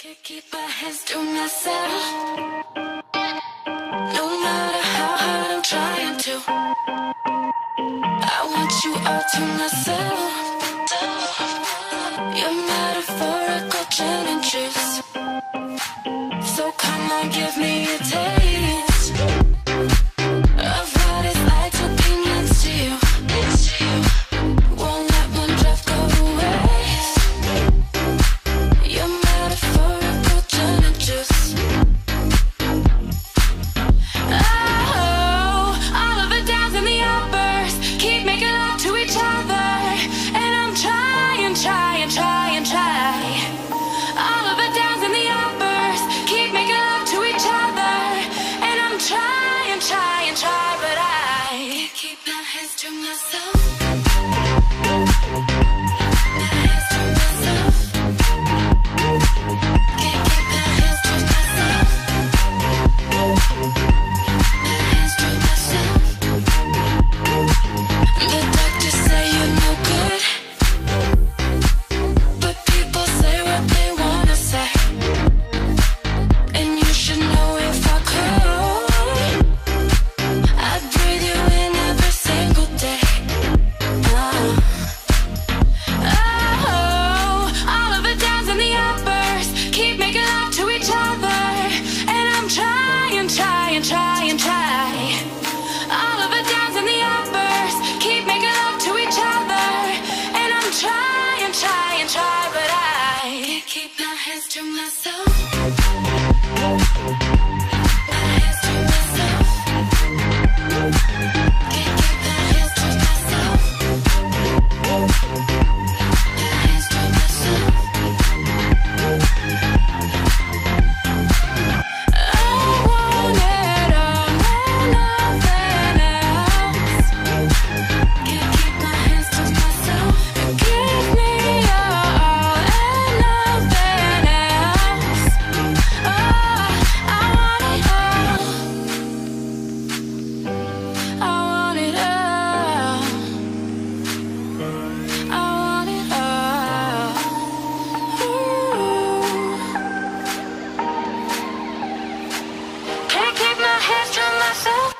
Can't keep my hands to myself. No matter how hard I'm trying to, I want you all to myself. You're metaphorical gin and juice, so come on, give me a taste of what it's like to be next to you. Won't let one breath go to waste. You're metaphorical gin and juice. Oh, all of the downs and the uppers keep making love to each other, and I'm trying, trying, trying, trying. All of the downs and the uppers keep making love to each other, and I'm trying, trying, trying, but I can't keep my hands to myself.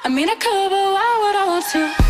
I mean, I could, but why would I want to?